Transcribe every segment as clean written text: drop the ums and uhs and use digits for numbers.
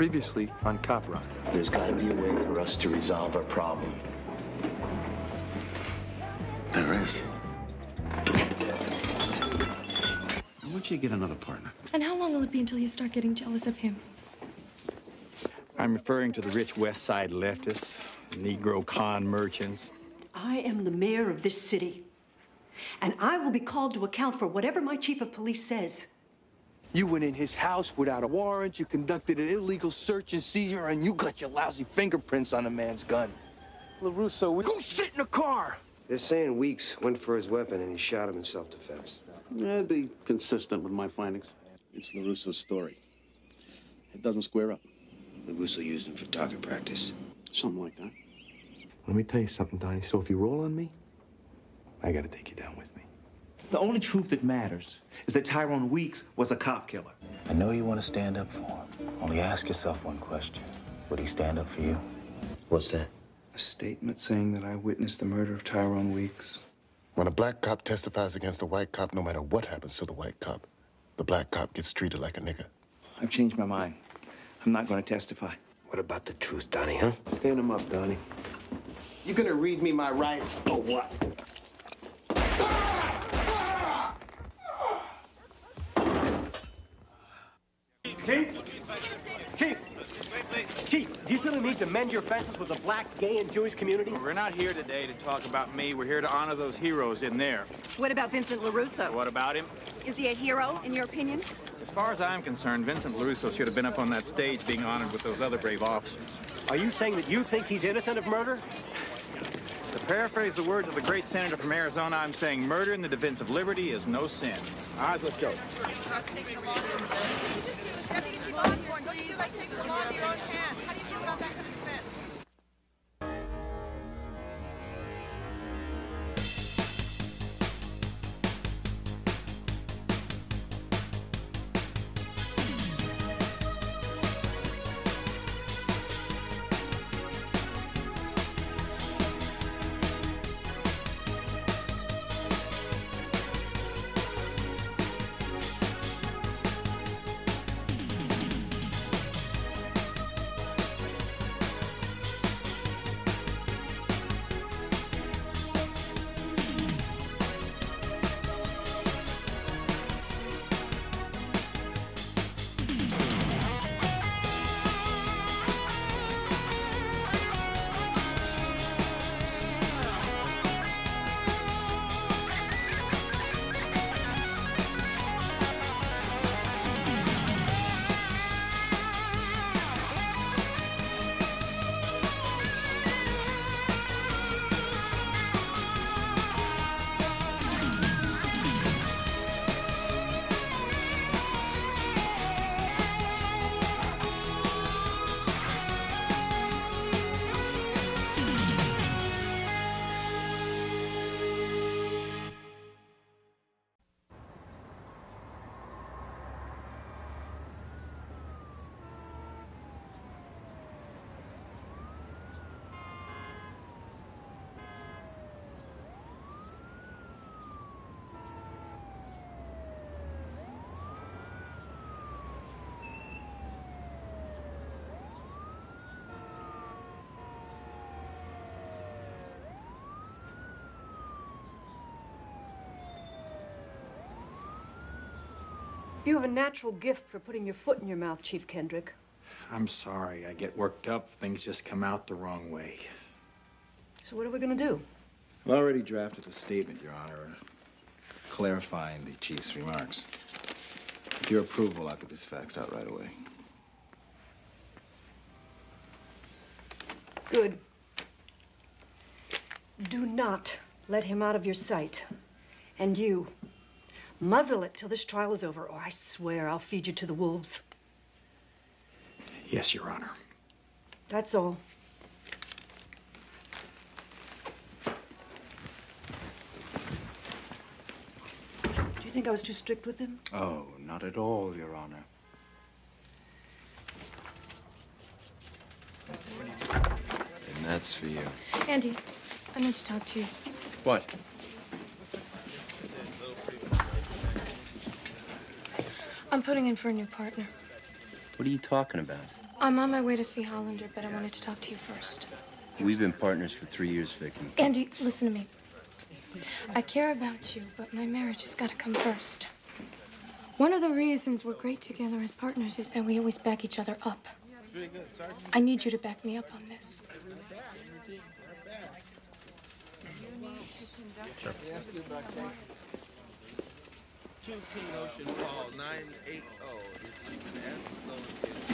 Previously on Cop Rock. There's got to be a way for us to resolve our problem. There is. Why don't you get another partner? And how long will it be until you start getting jealous of him? I'm referring to the rich West Side leftists, Negro con merchants. I am the mayor of this city, and I will be called to account for whatever my chief of police says. You went in his house without a warrant, you conducted an illegal search and seizure, and you got your lousy fingerprints on a man's gun. LaRusso, go sit in the car! They're saying Weeks went for his weapon and he shot him in self-defense. That'd be consistent with my findings. It's LaRusso's story. It doesn't square up. LaRusso used him for target practice. Something like that. Let me tell you something, Donnie. So if you roll on me, I gotta take you down with me. The only truth that matters is that Tyrone Weeks was a cop killer. I know you want to stand up for him. Only ask yourself one question. Would he stand up for you? What's that? A statement saying that I witnessed the murder of Tyrone Weeks. When a black cop testifies against a white cop, no matter what happens to the white cop, the black cop gets treated like a nigger. I've changed my mind. I'm not going to testify. What about the truth, Donnie, huh? Stand him up, Donnie. You gonna read me my rights or what? Chief, do you feel the need to mend your fences with the black, gay, and Jewish communities? We're not here today to talk about me. We're here to honor those heroes in there. What about Vincent LaRusso? What about him? Is he a hero, in your opinion? As far as I'm concerned, Vincent LaRusso should have been up on that stage being honored with those other brave officers. Are you saying that you think he's innocent of murder? To paraphrase the words of the great senator from Arizona, I'm saying murder in the defense of liberty is no sin. All right, let's go. Deputy Chief Osborne, don't you guys take the law into your own hands? How do you deal with all that kind of defense? You have a natural gift for putting your foot in your mouth, Chief Kendrick. I'm sorry. I get worked up. Things just come out the wrong way. So what are we going to do? I've already drafted a statement, Your Honor, clarifying the chief's remarks. With your approval, I'll get this fax out right away. Good. Do not let him out of your sight. And you, muzzle it till this trial is over, or I swear I'll feed you to the wolves. Yes, Your Honor. That's all. Do you think I was too strict with him? Oh, not at all, Your Honor. And that's for you. Andy, I need to talk to you. What? I'm putting in for a new partner. What are you talking about? I'm on my way to see Hollander, but I wanted to talk to you first. We've been partners for 3 years, Vicky. Andy, listen to me. I care about you, but my marriage has got to come first. One of the reasons we're great together as partners is that we always back each other up. I need you to back me up on this. Sure. 2 King Ocean Call 980 is listed as the stolen vehicle.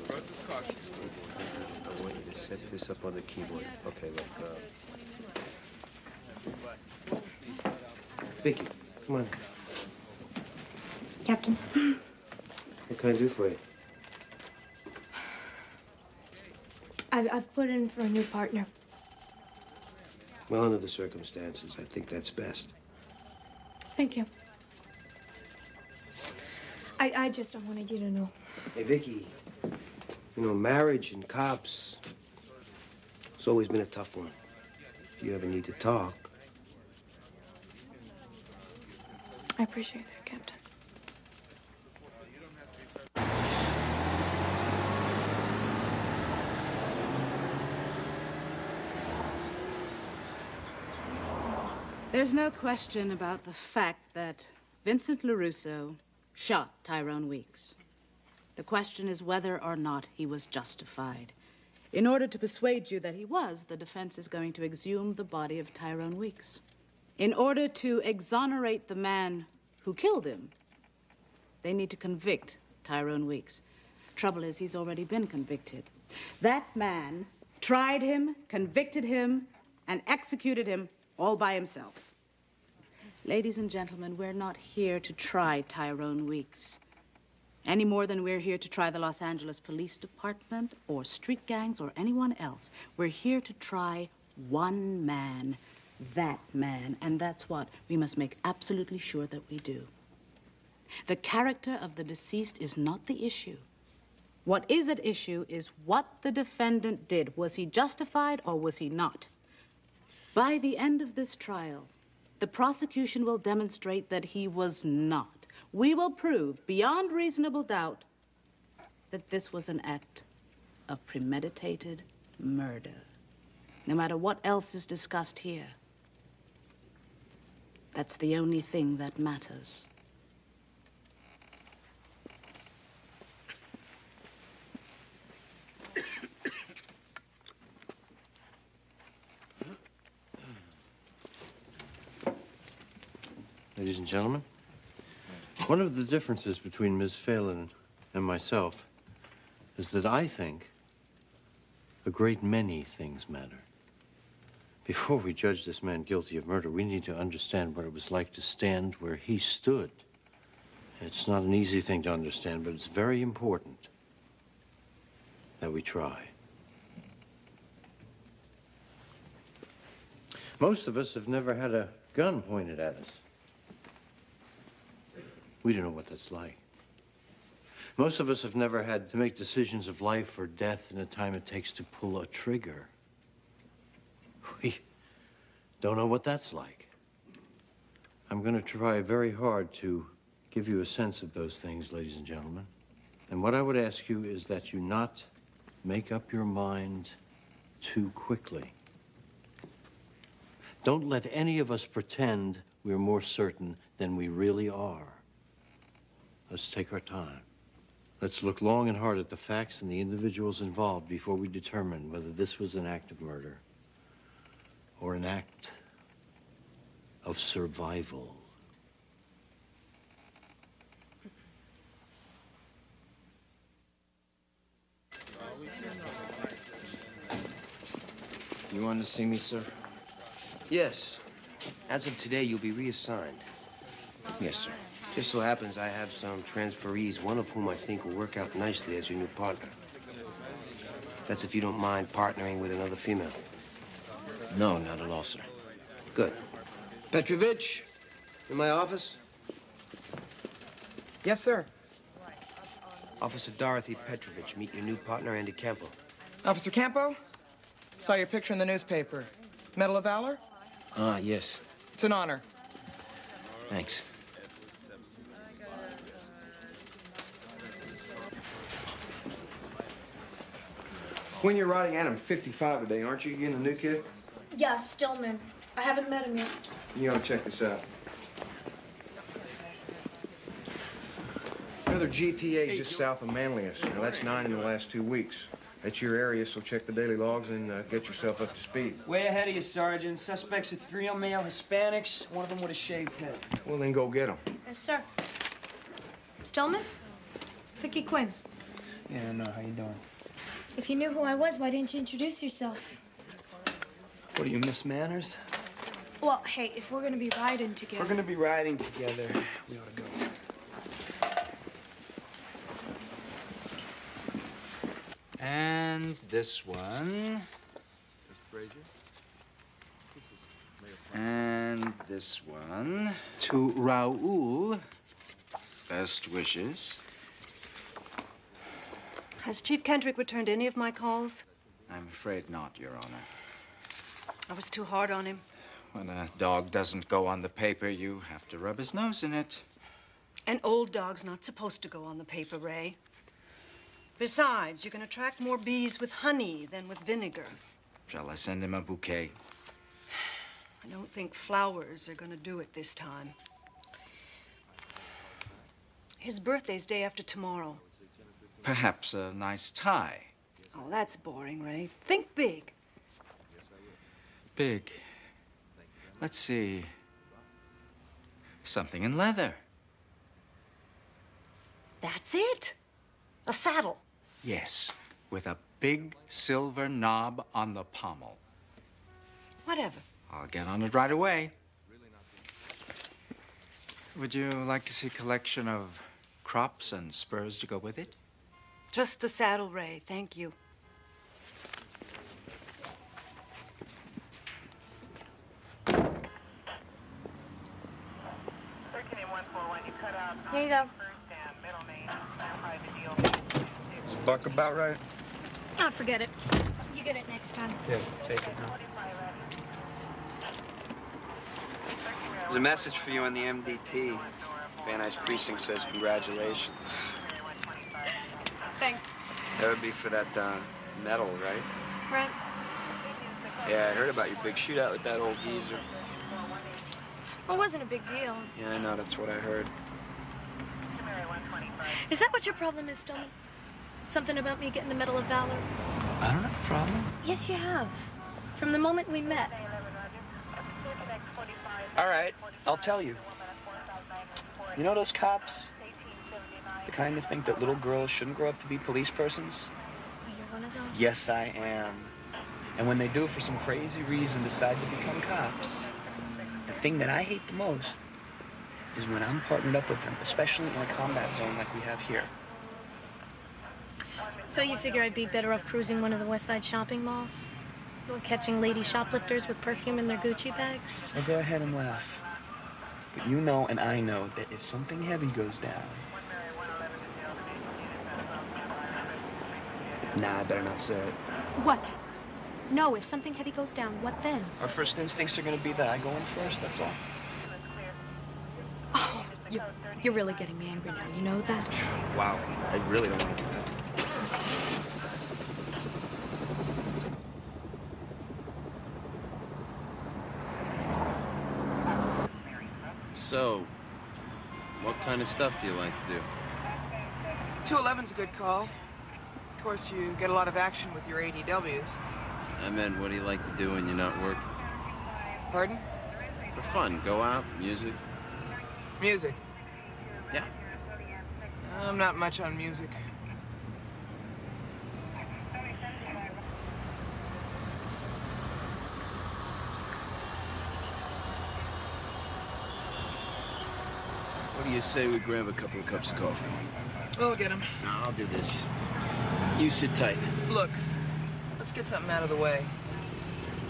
Russell caution. I want you to set this up on the keyboard. Okay, look. Vicky, come on. Captain. What can I do for you? I've put in for a new partner. Well, under the circumstances, I think that's best. Thank you. I just wanted you to know. Hey, Vicky, you know, marriage and cops, it's always been a tough one. If you ever need to talk. I appreciate that, Captain. There's no question about the fact that Vincent LaRusso shot Tyrone Weeks. The question is whether or not he was justified. In order to persuade you that he was, the defense is going to exhume the body of Tyrone Weeks. In order to exonerate the man who killed him, they need to convict Tyrone Weeks. Trouble is, he's already been convicted. That man tried him, convicted him, and executed him all by himself. Ladies and gentlemen, we're not here to try Tyrone Weeks any more than we're here to try the Los Angeles Police Department or street gangs or anyone else. We're here to try one man, that man, and that's what we must make absolutely sure that we do. The character of the deceased is not the issue. What is at issue is what the defendant did. Was he justified or was he not? By the end of this trial, the prosecution will demonstrate that he was not. We will prove beyond reasonable doubt that this was an act of premeditated murder. No matter what else is discussed here, that's the only thing that matters. Ladies and gentlemen, one of the differences between Ms. Phelan and myself is that I think a great many things matter. Before we judge this man guilty of murder, we need to understand what it was like to stand where he stood. It's not an easy thing to understand, but it's very important that we try. Most of us have never had a gun pointed at us. We don't know what that's like. Most of us have never had to make decisions of life or death in the time it takes to pull a trigger. We don't know what that's like. I'm going to try very hard to give you a sense of those things, ladies and gentlemen. And what I would ask you is that you not make up your mind too quickly. Don't let any of us pretend we're more certain than we really are. Let's take our time. Let's look long and hard at the facts and the individuals involved before we determine whether this was an act of murder or an act of survival. You wanted to see me, sir? Yes. As of today, you'll be reassigned. Yes, sir. Just so happens I have some transferees, one of whom I think will work out nicely as your new partner. That's if you don't mind partnering with another female. No, not at all, sir. Good. Petrovich, in my office? Yes, sir. Officer Dorothy Petrovich, meet your new partner, Andy Kemper. Officer Campo? Saw your picture in the newspaper. Medal of Valor? Ah, yes. It's an honor. Thanks. When you're riding at him, 55 today, aren't you? You getting a new kid? Yeah, Stillman. I haven't met him yet. You ought to check this out. Another GTA just south of Manlius. Now, that's 9 in the last 2 weeks. That's your area, so check the daily logs and get yourself up to speed. Way ahead of you, Sergeant. Suspects are 3 male Hispanics, one of them with a shaved head. Well, then go get them. Yes, sir. Stillman? Vicky Quinn. Yeah, no, how you doing? If you knew who I was, why didn't you introduce yourself? What are you, Miss Manners? Well, hey, if we're gonna be riding If together... we're gonna be riding together, we ought to go. And this one. And this one. To Raoul. Best wishes. Has Chief Kendrick returned any of my calls? I'm afraid not, Your Honor. I was too hard on him. When a dog doesn't go on the paper, you have to rub his nose in it. An old dog's not supposed to go on the paper, Ray. Besides, you can attract more bees with honey than with vinegar. Shall I send him a bouquet? I don't think flowers are going to do it this time. His birthday's day after tomorrow. Perhaps a nice tie. Oh, that's boring, Ray. Think big. Big. Let's see. Something in leather. That's it. A saddle. Yes, with a big silver knob on the pommel. Whatever. I'll get on it right away. Would you like to see a collection of crops and spurs to go with it? Just the saddle, Ray. Thank you. Here you go. Buck about right? Oh, forget it. You get it next time. Yeah, take it. There's a message for you on the MDT. Van Nuys Precinct says congratulations. Thanks. That would be for that medal, right? Right. Yeah, I heard about your big shootout with that old geezer. Well, it wasn't a big deal. Yeah, I know, that's what I heard. Is that what your problem is, Stillman? Something about me getting the Medal of Valor? I don't have a problem. Yes, you have. From the moment we met. All right, I'll tell you. You know those cops? The kind that think that little girls shouldn't grow up to be police persons? You're one of those? Yes, I am. And when they do, for some crazy reason, decide to become cops, the thing that I hate the most is when I'm partnered up with them, especially in a combat zone like we have here. So you figure I'd be better off cruising one of the West Side shopping malls? Or catching lady shoplifters with perfume in their Gucci bags? Well, go ahead and laugh. But you know and I know that if something heavy goes down... Nah, I better not say it. What? No, if something heavy goes down, what then? Our first instincts are going to be that I go in first, that's all. Oh, you're really getting me angry now, you know that? Wow, I really don't want to do that. So, what kind of stuff do you like to do? 211's a good call. Of course, you get a lot of action with your ADWs. I meant, what do you like to do when you're not working? Pardon? For fun, go out, music. Music. Yeah. I'm not much on music. What do you say we grab a couple of cups of coffee? We'll get him. No, I'll do this. You sit tight. Look, let's get something out of the way.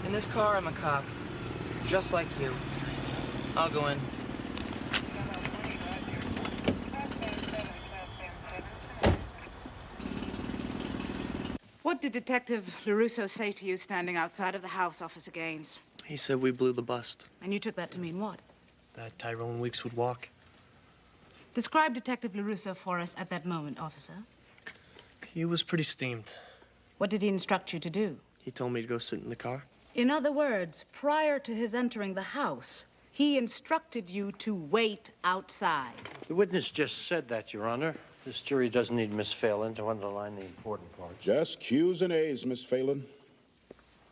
In this car, I'm a cop. Just like you. I'll go in. What did Detective LaRusso say to you standing outside of the house, Officer Gaines? He said we blew the bust. And you took that to mean what? That Tyrone Weeks would walk. Describe Detective LaRusso for us at that moment, officer. He was pretty steamed. What did he instruct you to do? He told me to go sit in the car. In other words, prior to his entering the house, he instructed you to wait outside. The witness just said that, Your Honor. This jury doesn't need Miss Phelan to underline the important parts. Just Q's and A's, Miss Phelan.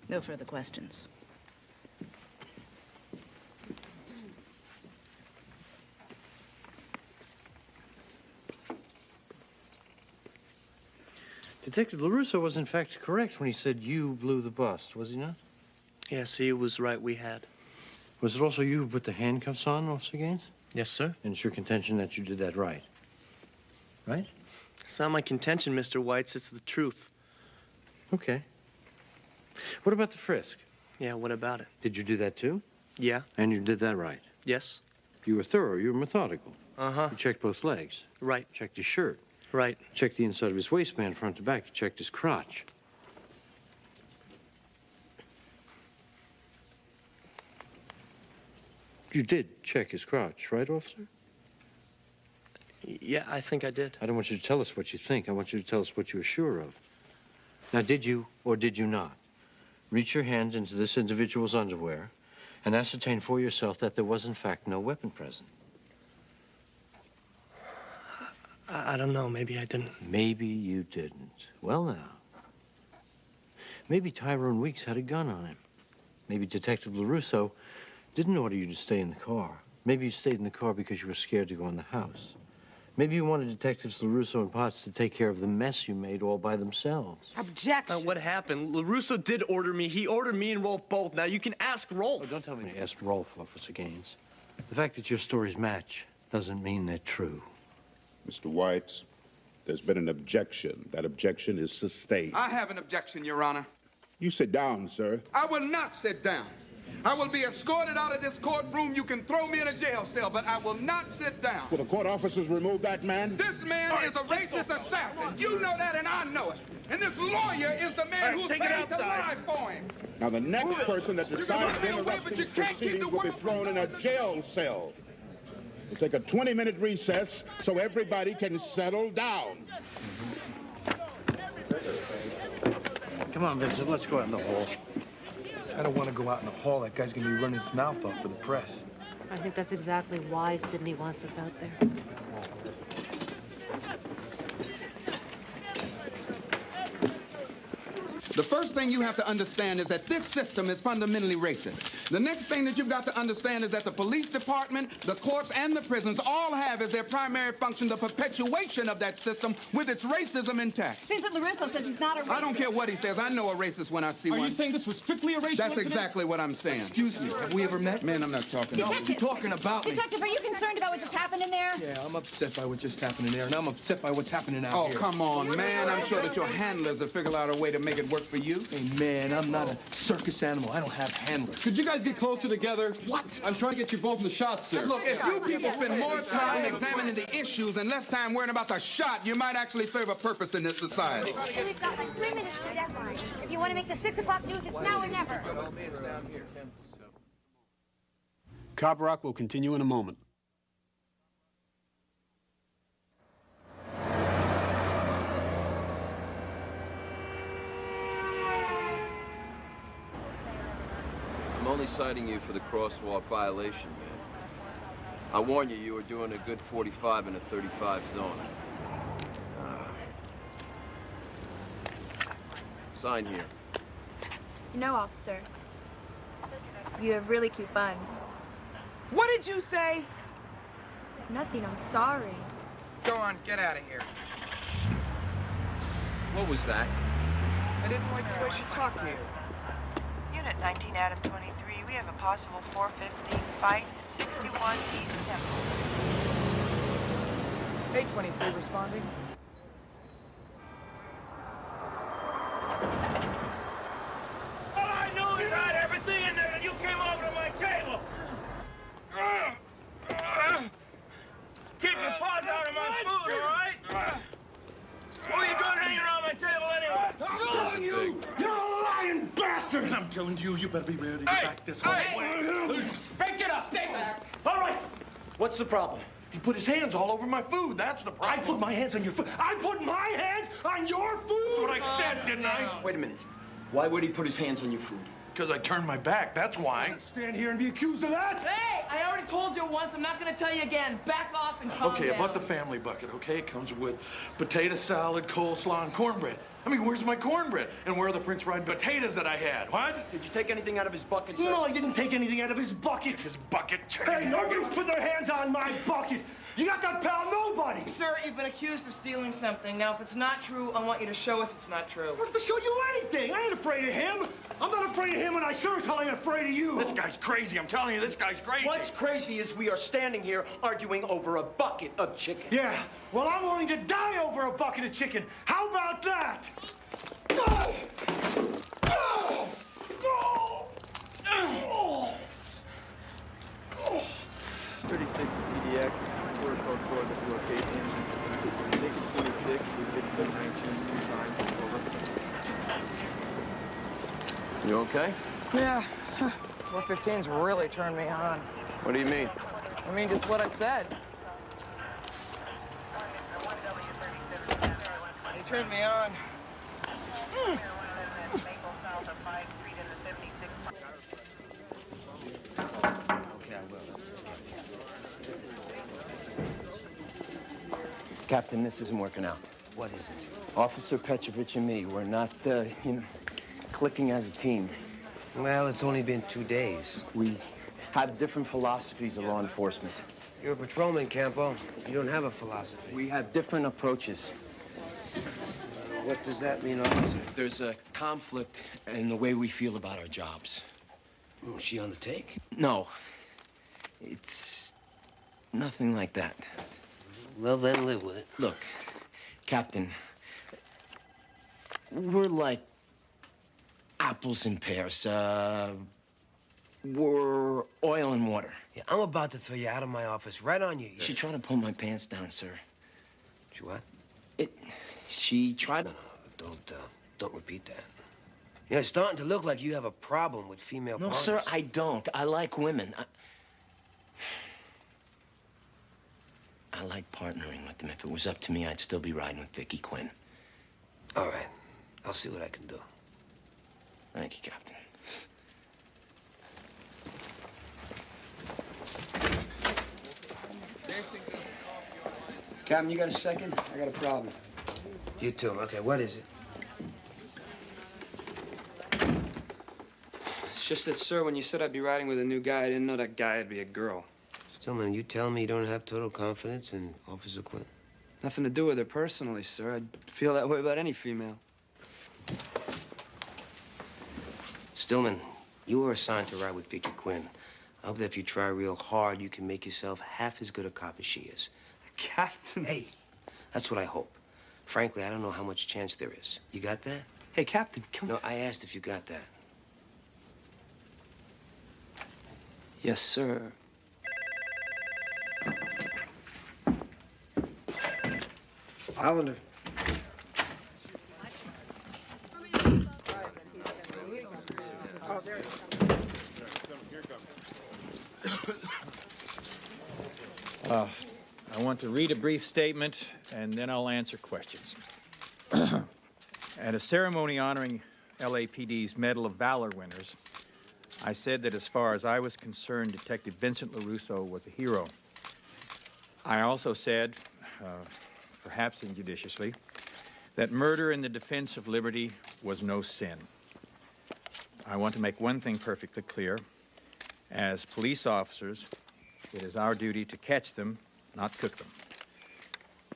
No further questions. Detective LaRusso was in fact correct when he said you blew the bust, was he not? Yes, he was right. We had. Was it also you who put the handcuffs on, Officer Gaines? Yes, sir. And it's your contention that you did that right? Right? It's not my contention, Mr. Whites. It's the truth. Okay. What about the frisk? Yeah, what about it? Did you do that too? Yeah. And you did that right? Yes. You were thorough. You were methodical. Uh-huh. You checked both legs. Right. Checked his shirt. Right. Checked the inside of his waistband, front to back. You checked his crotch. You did check his crotch, right, officer? Yeah, I think I did. I don't want you to tell us what you think. I want you to tell us what you're sure of. Now, did you or did you not reach your hand into this individual's underwear and ascertain for yourself that there was, in fact, no weapon present? I don't know. Maybe I didn't. Maybe you didn't. Well, now. Maybe Tyrone Weeks had a gun on him. Maybe Detective LaRusso didn't order you to stay in the car. Maybe you stayed in the car because you were scared to go in the house. Maybe you wanted Detectives LaRusso and Potts to take care of the mess you made all by themselves. Objection. What happened? LaRusso did order me. He ordered me and Rolf both. Now, you can ask Rolf. Oh, don't tell me to ask Rolf, Officer Gaines. The fact that your stories match doesn't mean they're true. Mr. Whites, there's been an objection. That objection is sustained. I have an objection, Your Honor. You sit down, sir. I will not sit down. I will be escorted out of this courtroom. You can throw me in a jail cell, but I will not sit down. Will the court officers remove that man? This man is a racist assassin. You know that, and I know it. And this lawyer is the man who's paid to lie for him. Now, the next person that decides to interrupt these proceedings will be thrown in a jail cell. We'll take a 20-minute recess so everybody can settle down. Come on, Vincent, let's go out in the hall. I don't want to go out in the hall. That guy's going to be running his mouth off for the press. I think that's exactly why Sidney wants us out there. The first thing you have to understand is that this system is fundamentally racist. The next thing that you've got to understand is that the police department, the courts, and the prisons all have as their primary function the perpetuation of that system with its racism intact. Vincent LaRusso says he's not a racist. I don't care what he says. I know a racist when I see one. Are you saying this was strictly a racial That's incident? exactly what I'm saying. Excuse me, have we ever met? Man, I'm not talking No, about you're talking about me. Detective, are you concerned about what just happened in there? Yeah, I'm upset by what just happened in there, and I'm upset by what's happening out here. Oh, come on, man. I'm sure that your handlers have figured out a way to make it work for you. Hey, man, I'm not a circus animal. I don't have handlers. Could you guys get closer together? What? I'm trying to get you both in the shot, sir. Look, if you people spend more time examining the issues and less time worrying about the shot, you might actually serve a purpose in this society. And we've got like 3 minutes to deadline. If you want to make the 6 o'clock news, it's now or never. Cop Rock will continue in a moment. I'm only citing you for the crosswalk violation, man. I warn you, you were doing a good 45 in a 35 zone. Sign here. You know, officer, you have really cute buns. What did you say? Nothing, I'm sorry. Go on, get out of here. What was that? I didn't like the way she talked to you. Unit 19 out of 23, we have a possible 415 fight at 61 East Temple. 823 responding. All I knew is I had everything in there and you came over to my table. Keep your paws out of my food, all right? What are you doing hanging around my table anyway? I'm telling you, you're a lying bastard! And I'm telling you, you better be ready to get back this way. Hey, get up! Stay back! All right. What's the problem? He put his hands all over my food. That's the problem. I put my hands on your food. I put my hands on your food? That's what I said, didn't I? Wait a minute. Why would he put his hands on your food? Because I turned my back, that's why. Stand here and be accused of that? Hey, I already told you once. I'm not going to tell you again. Back off and calm Okay, down. about the family bucket, okay? It comes with potato salad, coleslaw, and cornbread. I mean, where's my cornbread? And where are the French fried potatoes that I had? What? Did you take anything out of his bucket, sir? No, I didn't take anything out of his bucket. His bucket. Hey, nobody's put their hands on my bucket. You got that, pal? Nobody. Sir, you've been accused of stealing something. Now, if it's not true, I want you to show us it's not true. I don't have to show you anything. I ain't afraid of him. I'm not afraid of him, and I sure as hell ain't afraid of you. This guy's crazy. I'm telling you, this guy's crazy. What's crazy is we are standing here arguing over a bucket of chicken. Yeah, well, I'm willing to die over a bucket of chicken. How about that? 36 PDX, quarter code 4, the location. Naked 26, we get the 1925, over. You okay? Yeah. 415's really turned me on. What do you mean? I mean, just what I said. He turned me on. Captain, this isn't working out. What is it? Officer Petrovich and me, we're not, clicking as a team. Well, it's only been 2 days. We have different philosophies of law enforcement. You're a patrolman, Campo. You don't have a philosophy. We have different approaches. What does that mean, officer? There's a conflict in the way we feel about our jobs. Oh, is she on the take? No. It's nothing like that. Well, then live with it. Look, Captain, we're like apples and pears. We're oil and water. Yeah, I'm about to throw you out of my office, right on you. She tried to pull my pants down, sir. She what? She tried to... No, don't repeat that. You know, it's starting to look like you have a problem with female No, partners. sir, I don't. I like women. I like partnering with them. If it was up to me, I'd still be riding with Vicky Quinn. All right. I'll see what I can do. Thank you, Captain. Captain, you got a second? I got a problem. You too. Okay, what is it? It's just that, sir, when you said I'd be riding with a new guy, I didn't know that guy would be a girl. Stillman, you telling me you don't have total confidence in Officer Quinn? Nothing to do with her personally, sir. I'd feel that way about any female. Stillman, you were assigned to ride with Vicky Quinn. I hope that if you try real hard, you can make yourself half as good a cop as she is. Captain. Hey, that's what I hope. Frankly, I don't know how much chance there is. You got that? Hey, Captain, come on. No, I asked if you got that. Yes, sir. Hollander. I want to read a brief statement, and then I'll answer questions. At a ceremony honoring LAPD's Medal of Valor winners, I said that as far as I was concerned, Detective Vincent LaRusso was a hero. I also said, perhaps injudiciously, that murder in the defense of liberty was no sin. I want to make one thing perfectly clear. As police officers, it is our duty to catch them, not cook them.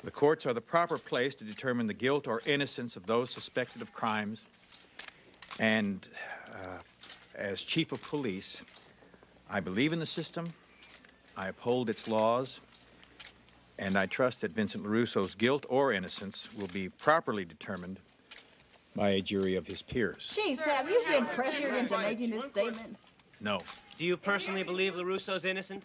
The courts are the proper place to determine the guilt or innocence of those suspected of crimes. And as chief of police, I believe in the system, I uphold its laws, and I trust that Vincent LaRusso's guilt or innocence will be properly determined by a jury of his peers. Chief, have you been pressured into making this statement? No. Do you personally believe LaRusso's innocent?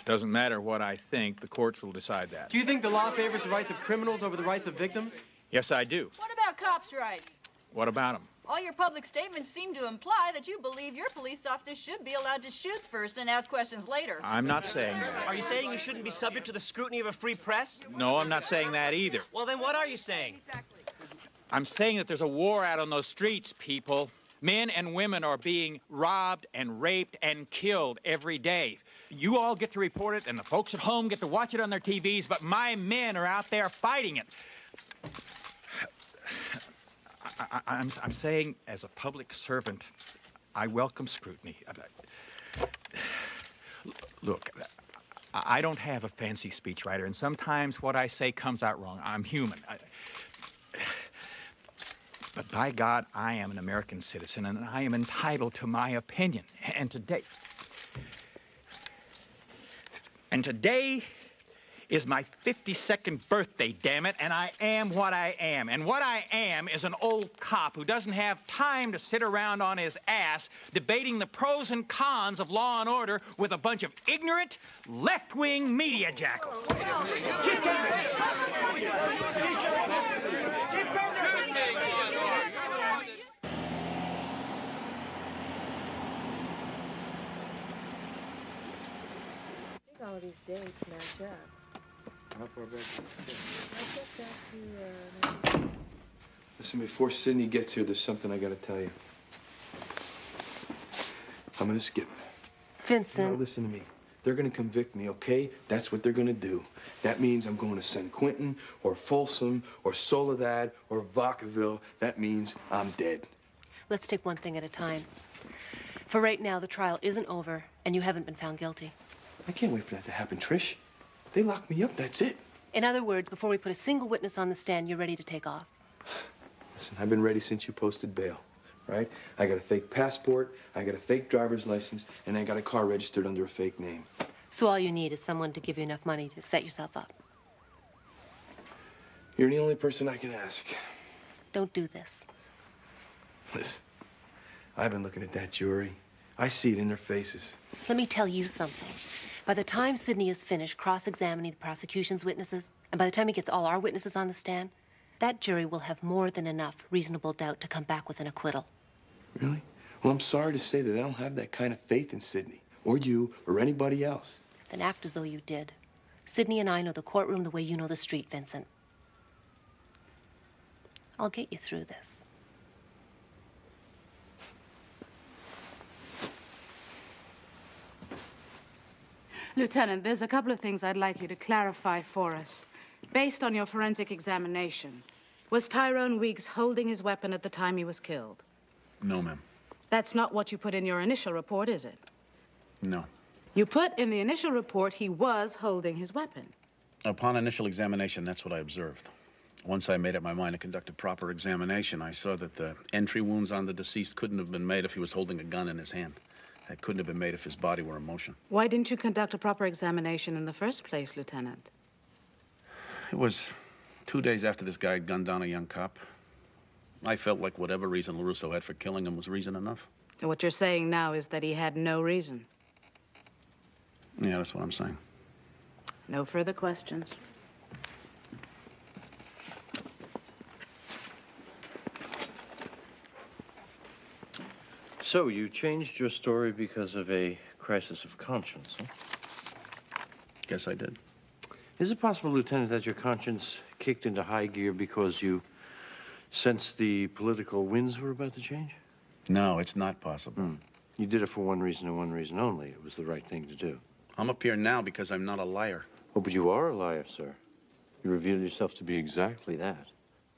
Doesn't matter what I think. The courts will decide that. Do you think the law favors the rights of criminals over the rights of victims? Yes, I do. What about cops' rights? What about them? All your public statements seem to imply that you believe your police officers should be allowed to shoot first and ask questions later. I'm not saying that. Are you saying you shouldn't be subject to the scrutiny of a free press? No, I'm not saying that either. Well, then what are you saying? I'm saying that there's a war out on those streets, people. Men and women are being robbed and raped and killed every day. You all get to report it, and the folks at home get to watch it on their TVs, but my men are out there fighting it. I'm saying, as a public servant, I welcome scrutiny. Look, I don't have a fancy speechwriter, and sometimes what I say comes out wrong. I'm human. But by God, I am an American citizen, and I am entitled to my opinion. And today is my 52nd birthday, damn it, and I am what I am. And what I am is an old cop who doesn't have time to sit around on his ass debating the pros and cons of law and order with a bunch of ignorant, left-wing media jackals. All these dates match up. How far back? I think that's Listen, before Sydney gets here, there's something I gotta tell you. I'm gonna skip. Vincent. Now, listen to me. They're gonna convict me, okay? That's what they're gonna do. That means I'm going to San Quentin, or Folsom, or Soledad, or Vacaville. That means I'm dead. Let's take one thing at a time. For right now, the trial isn't over, and you haven't been found guilty. I can't wait for that to happen, Trish. They lock me up, that's it. In other words, before we put a single witness on the stand, you're ready to take off. Listen, I've been ready since you posted bail, right? I got a fake passport, I got a fake driver's license, and I got a car registered under a fake name. So all you need is someone to give you enough money to set yourself up. You're the only person I can ask. Don't do this. Listen, I've been looking at that jury. I see it in their faces. Let me tell you something. By the time Sidney is finished cross-examining the prosecution's witnesses, and by the time he gets all our witnesses on the stand, that jury will have more than enough reasonable doubt to come back with an acquittal. Really? Well, I'm sorry to say that I don't have that kind of faith in Sidney, or you, or anybody else. Then act as though you did. Sidney and I know the courtroom the way you know the street, Vincent. I'll get you through this. Lieutenant, there's a couple of things I'd like you to clarify for us. Based on your forensic examination, was Tyrone Weeks holding his weapon at the time he was killed? No, ma'am. That's not what you put in your initial report, is it? No. You put in the initial report he was holding his weapon. Upon initial examination, that's what I observed. Once I made up my mind to conduct a proper examination, I saw that the entry wounds on the deceased couldn't have been made if he was holding a gun in his hand. That couldn't have been made if his body were in motion. Why didn't you conduct a proper examination in the first place, Lieutenant? It was 2 days after this guy had gunned down a young cop. I felt like whatever reason LaRusso had for killing him was reason enough. So what you're saying now is that he had no reason. Yeah, that's what I'm saying. No further questions. So, you changed your story because of a crisis of conscience, huh? Guess I did. Is it possible, Lieutenant, that your conscience kicked into high gear because you sensed the political winds were about to change? No, it's not possible. You did it for one reason and one reason only. It was the right thing to do. I'm up here now because I'm not a liar. Oh, but you are a liar, sir. You revealed yourself to be exactly that.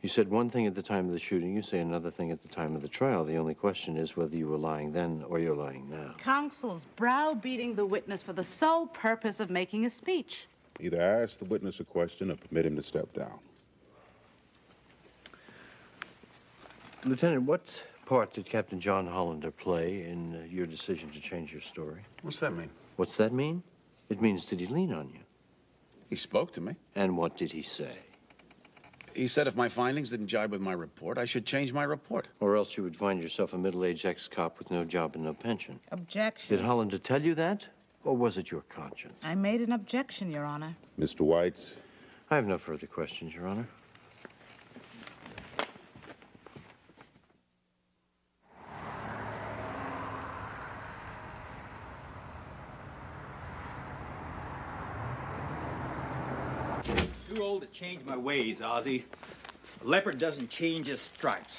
You said one thing at the time of the shooting, you say another thing at the time of the trial. The only question is whether you were lying then or you're lying now. Counsel's browbeating the witness for the sole purpose of making a speech. Either ask the witness a question or permit him to step down. Lieutenant, what part did Captain John Hollander play in your decision to change your story? What's that mean? What's that mean? It means, did he lean on you? He spoke to me. And what did he say? He said if my findings didn't jibe with my report, I should change my report. Or else you would find yourself a middle-aged ex-cop with no job and no pension. Objection. Did Hollander tell you that? Or was it your conscience? I made an objection, Your Honor. Mr. Weitz? I have no further questions, Your Honor. change my ways, Ozzy. A leopard doesn't change his stripes.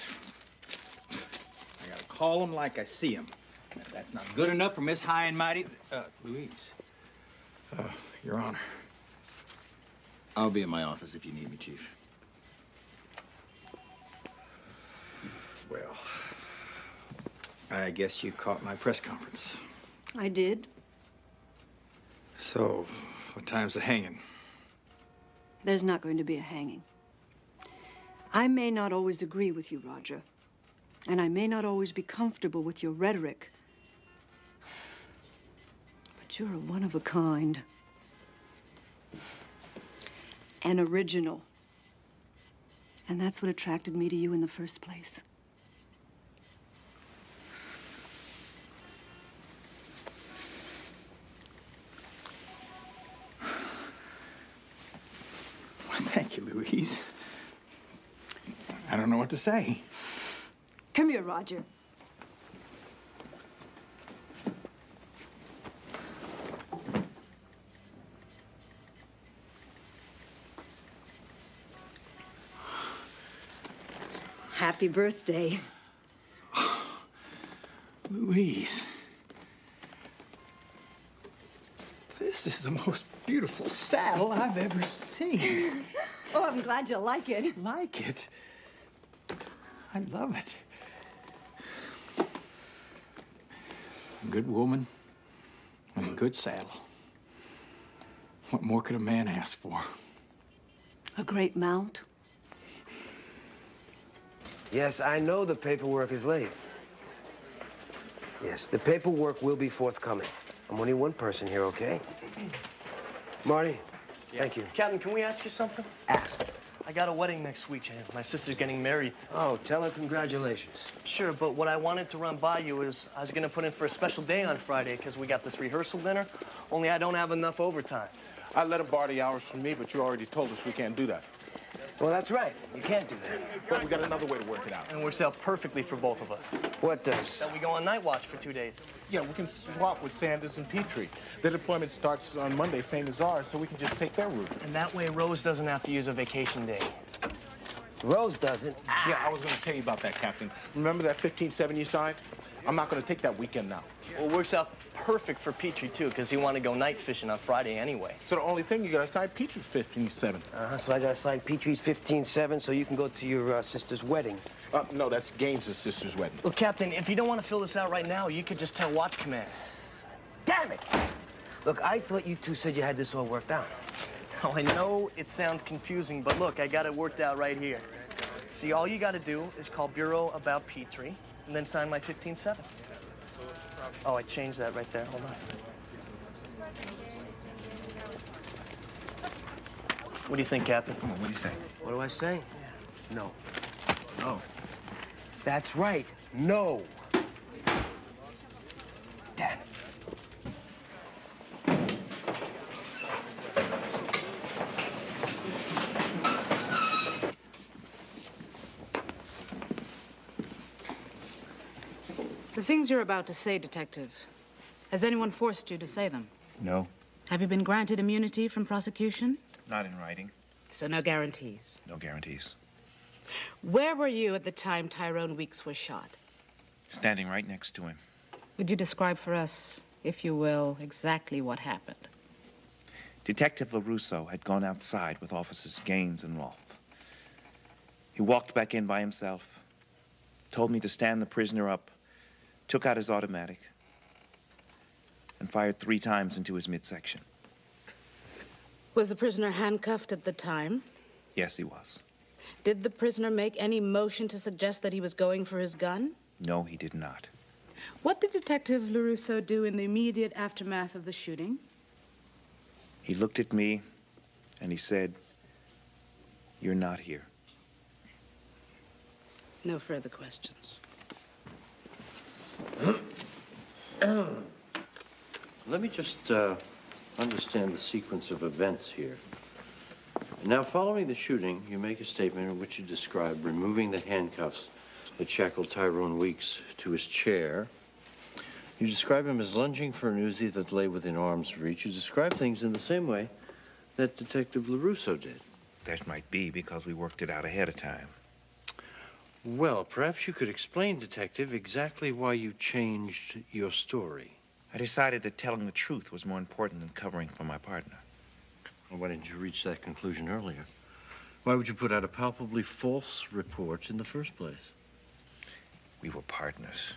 I gotta call him like I see him. If that's not good enough for Miss High and Mighty... Louise. Your Honor. I'll be in my office if you need me, Chief. Well, I guess you caught my press conference. I did. So, what time's the hanging? There's not going to be a hanging. I may not always agree with you, Roger. And I may not always be comfortable with your rhetoric. But you're a one of a kind. An original. And that's what attracted me to you in the first place. Thank you, Louise. I don't know what to say. Come here, Roger. Happy birthday. Louise. This is the most beautiful saddle I've ever seen. Oh, I'm glad you like it. Like it? I love it. A good woman and a good saddle. What more could a man ask for? A great mount. Yes, I know the paperwork is late. Yes, the paperwork will be forthcoming. I'm only one person here, okay? Marty, thank you. Captain, can we ask you something? Ask. I got a wedding next week, and my sister's getting married. Oh, tell her congratulations. Sure, but what I wanted to run by you is I was going to put in for a special day on Friday because we got this rehearsal dinner, only I don't have enough overtime. I let him borrow the hours from me, but you already told us we can't do that. Well, that's right. You can't do that. But we got another way to work it out. And it works out perfectly for both of us. What does? That we go on night watch for 2 days. Yeah, we can swap with Sanders and Petrie. Their deployment starts on Monday, same as ours, so we can just take their route. And that way Rose doesn't have to use a vacation day. Rose doesn't? Yeah, I was going to tell you about that, Captain. Remember that 15-7 you signed? I'm not going to take that weekend now. Well, it works out perfect for Petrie, too, because he wanted to go night fishing on Friday anyway. So the only thing, you got to sign Petrie's 15-7. Uh-huh, so I got to sign Petrie's 15-7 so you can go to your sister's wedding. No, that's Gaines' sister's wedding. Well, Captain, if you don't want to fill this out right now, you could just tell Watch Command. Damn it! Look, I thought you two said you had this all worked out. Oh, I know it sounds confusing, but look, I got it worked out right here. See, all you got to do is call Bureau about Petrie and then sign my 15-7. Oh, I changed that right there. Hold on. What do you think, Captain? Come on, what do you say? What do I say? No. No. That's right. No. Damn it. The things you're about to say, Detective, has anyone forced you to say them? No, Have you been granted immunity from prosecution? not in writing. So no guarantees. No guarantees. Where were you at the time Tyrone Weeks was shot? Standing right next to him. Would you describe for us, if you will, exactly what happened? Detective LaRusso had gone outside with Officers Gaines and Rolfe. He walked back in by himself, told me to stand the prisoner up, took out his automatic, and fired 3 times into his midsection. Was the prisoner handcuffed at the time? Yes, he was. Did the prisoner make any motion to suggest that he was going for his gun? No, he did not. What did Detective LaRusso do in the immediate aftermath of the shooting? He looked at me, and he said, "You're not here." No further questions. Let me just understand the sequence of events here. Now, following the shooting, you make a statement in which you describe removing the handcuffs that shackled Tyrone Weeks to his chair. You describe him as lunging for an Uzi that lay within arm's reach. You describe things in the same way that Detective LaRusso did. That might be because we worked it out ahead of time. Well, perhaps you could explain, Detective, exactly why you changed your story. I decided that telling the truth was more important than covering for my partner. Well, why didn't you reach that conclusion earlier? Why would you put out a palpably false report in the first place? We were partners.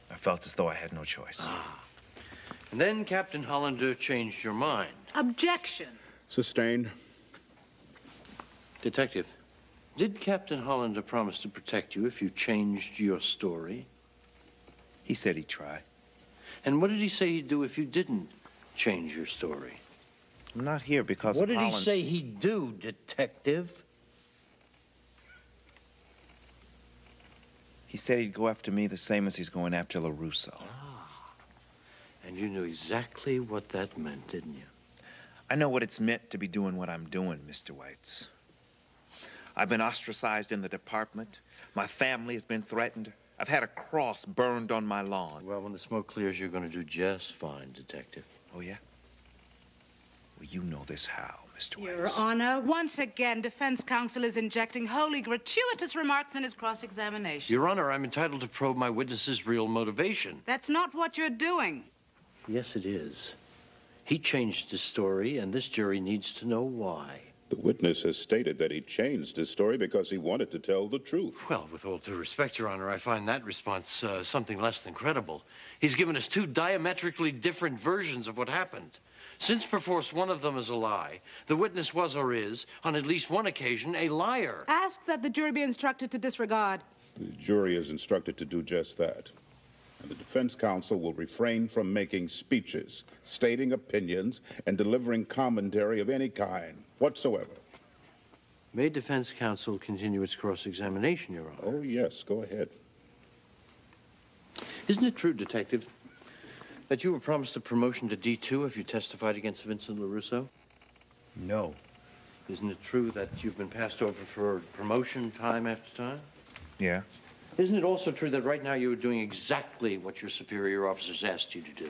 I felt as though I had no choice. And then Captain Hollander changed your mind. Objection. Sustained. Detective, did Captain Hollander promise to protect you if you changed your story? He said he'd try. And what did he say he'd do if you didn't change your story? I'm not here because What of did he Holland. say he'd do, Detective? He said he'd go after me the same as he's going after LaRusso. And you knew exactly what that meant, didn't you? I know what it's meant to be doing what I'm doing, Mr. Weitz. I've been ostracized in the department. My family has been threatened. I've had a cross burned on my lawn. Well, when the smoke clears, you're going to do just fine, Detective. Oh, yeah? Well, you know this how, Mr. Weitz. Your Honor, once again, defense counsel is injecting wholly gratuitous remarks in his cross-examination. Your Honor, I'm entitled to probe my witness's real motivation. That's not what you're doing. Yes, it is. He changed his story, and this jury needs to know why. The witness has stated that he changed his story because he wanted to tell the truth. Well, with all due respect, Your Honor, I find that response something less than credible. He's given us two diametrically different versions of what happened. Since perforce one of them is a lie, the witness was or is, on at least one occasion, a liar. Ask that the jury be instructed to disregard. The jury is instructed to do just that. And the defense counsel will refrain from making speeches, stating opinions, and delivering commentary of any kind whatsoever. May defense counsel continue its cross-examination, Your Honor? Oh, yes, go ahead. Isn't it true, Detective, that you were promised a promotion to D2 if you testified against Vincent LaRusso? No. Isn't it true that you've been passed over for promotion time after time? Yeah? Isn't it also true that right now you are doing exactly what your superior officers asked you to do?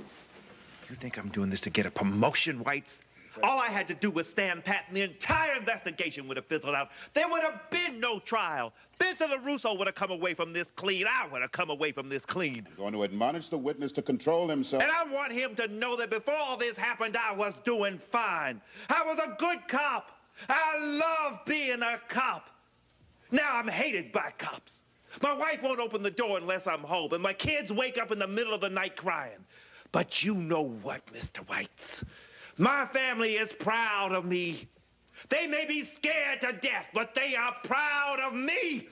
You think I'm doing this to get a promotion, Weitz? All I had to do was stand pat and the entire investigation would have fizzled out. There would have been no trial. Vincent LaRusso would have come away from this clean. I would have come away from this clean. You're going to admonish the witness to control himself. And I want him to know that before all this happened, I was doing fine. I was a good cop. I love being a cop. Now I'm hated by cops. My wife won't open the door unless I'm home, and my kids wake up in the middle of the night crying. But you know what, Mr. Weitz? My family is proud of me. They may be scared to death, but they are proud of me